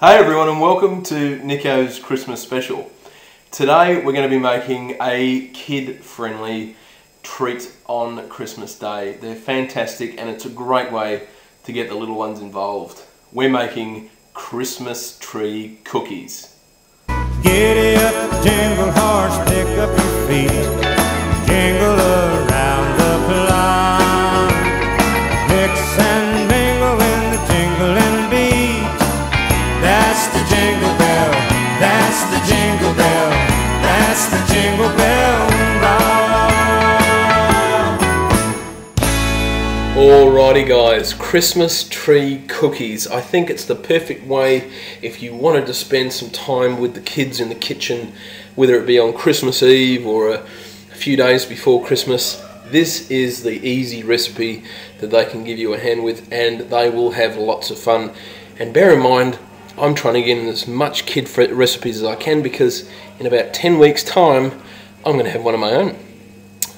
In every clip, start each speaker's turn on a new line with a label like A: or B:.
A: Hey everyone, and welcome to Nicko's Christmas special. Today we're going to be making a kid-friendly treat on Christmas Day. They're fantastic and it's a great way to get the little ones involved. We're making Christmas tree cookies.
B: Giddy up, jingle horse, pick up your feet, jingle around the clock. Mix and mingle in the jingling beat. That's the jingle bell, that's the jingle bell, that's the jingle bell rock.
A: Alrighty guys, Christmas tree cookies. I think it's the perfect way if you wanted to spend some time with the kids in the kitchen, whether it be on Christmas Eve or a few days before Christmas. This is the easy recipe that they can give you a hand with and they will have lots of fun. And bear in mind, I'm trying to get in as much kid recipes as I can because in about 10 weeks time I'm going to have one of my own.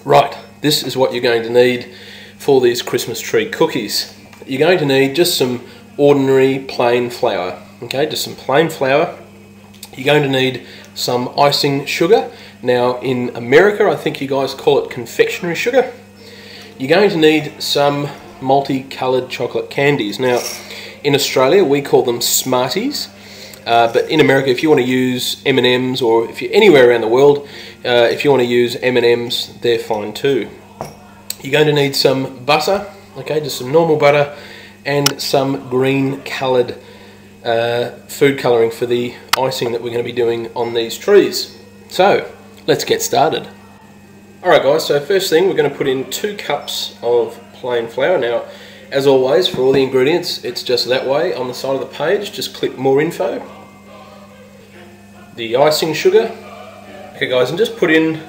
A: Right, this is what you're going to need for these Christmas tree cookies. You're going to need just some ordinary plain flour, okay, just some plain flour. You're going to need some icing sugar. Now in America I think you guys call it confectionery sugar. You're going to need some multicoloured chocolate candies. Now in Australia we call them Smarties, but in America if you want to use M&Ms, or if you're anywhere around the world, if you want to use M&Ms, they're fine too. You're going to need some butter, okay, just some normal butter, and some green coloured food colouring for the icing that we're going to be doing on these trees. So let's get started. Alright guys, so first thing we're going to put in 2 cups of plain flour. Now as always, for all the ingredients, it's just that way on the side of the page. Just click more info. The icing sugar. Okay guys, and just put in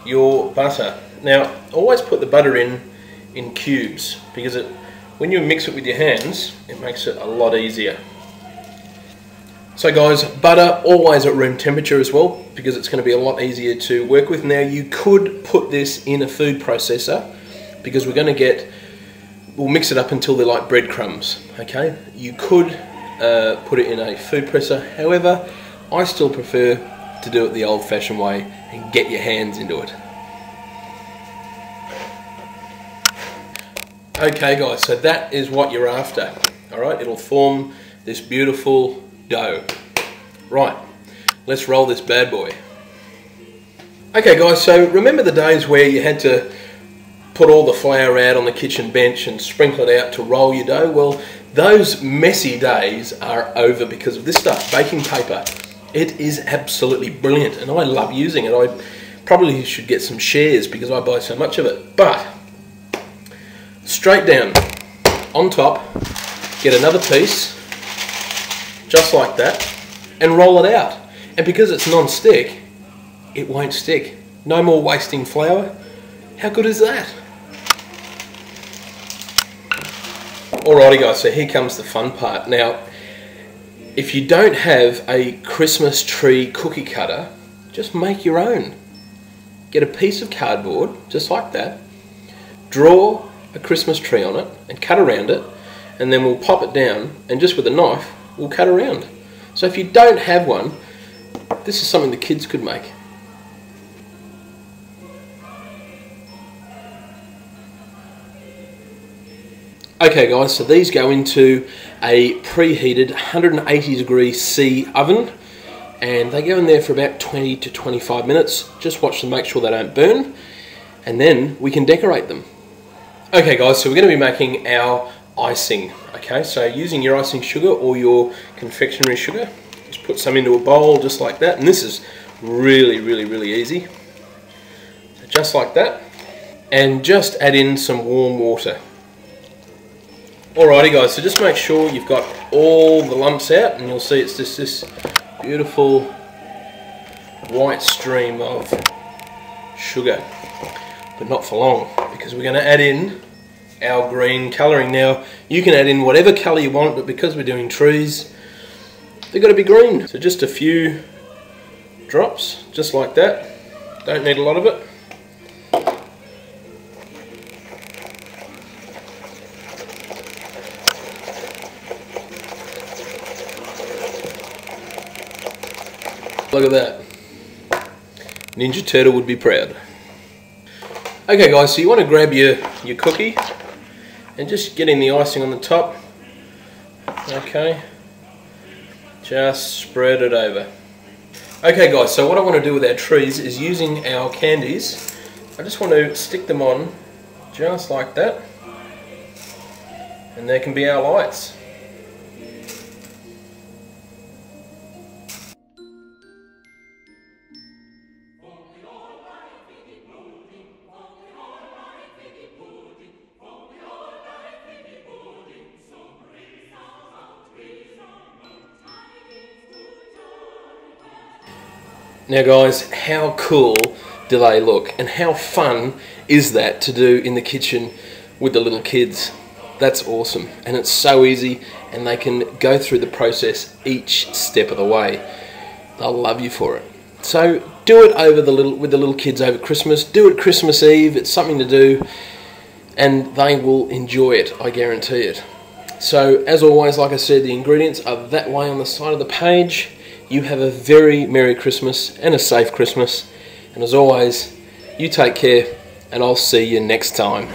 A: your butter. Now, always put the butter in cubes because when you mix it with your hands, it makes it a lot easier. So guys, butter always at room temperature as well because it's going to be a lot easier to work with. Now you could put this in a food processor because we'll mix it up until they're like breadcrumbs, okay? You could put it in a food processor, however, I still prefer to do it the old-fashioned way and get your hands into it. Okay guys, so that is what you're after, alright? It'll form this beautiful dough. Right, let's roll this bad boy. Okay guys, so remember the days where you had to put all the flour out on the kitchen bench and sprinkle it out to roll your dough? Well, those messy days are over because of this stuff, baking paper. It is absolutely brilliant and I love using it. I probably should get some shares because I buy so much of it. But straight down on top, get another piece just like that and roll it out. And because it's non-stick, it won't stick. No more wasting flour. How good is that? Alrighty guys, so here comes the fun part. Now, if you don't have a Christmas tree cookie cutter, just make your own. Get a piece of cardboard, just like that, draw a Christmas tree on it and cut around it, and then we'll pop it down and just with a knife, we'll cut around. So if you don't have one, this is something the kids could make. Okay guys, so these go into a preheated 180 degree C oven and they go in there for about 20 to 25 minutes. Just watch them, make sure they don't burn, and then we can decorate them. Okay guys, so we're going to be making our icing. Okay, so using your icing sugar or your confectionery sugar, just put some into a bowl just like that, and this is really easy. So just like that, and just add in some warm water. Alrighty guys, so just make sure you've got all the lumps out and you'll see it's just this beautiful white stream of sugar, but not for long because we're going to add in our green colouring. Now you can add in whatever colour you want, but because we're doing trees, they've got to be green. So just a few drops, just like that. Don't need a lot of it. Look at that. Ninja Turtle would be proud. Okay guys, so you want to grab your cookie and just getting the icing on the top. Okay. Just spread it over. Okay guys, so what I want to do with our trees is using our candies. I just want to stick them on just like that. And there can be our lights. Now guys, how cool do they look? And how fun is that to do in the kitchen with the little kids? That's awesome. And it's so easy, and they can go through the process each step of the way. They'll love you for it. So do it with the little kids over Christmas. Do it Christmas Eve. It's something to do, and they will enjoy it, I guarantee it. So as always, like I said, the ingredients are that way on the side of the page. You have a very Merry Christmas and a safe Christmas. And as always, you take care, and I'll see you next time.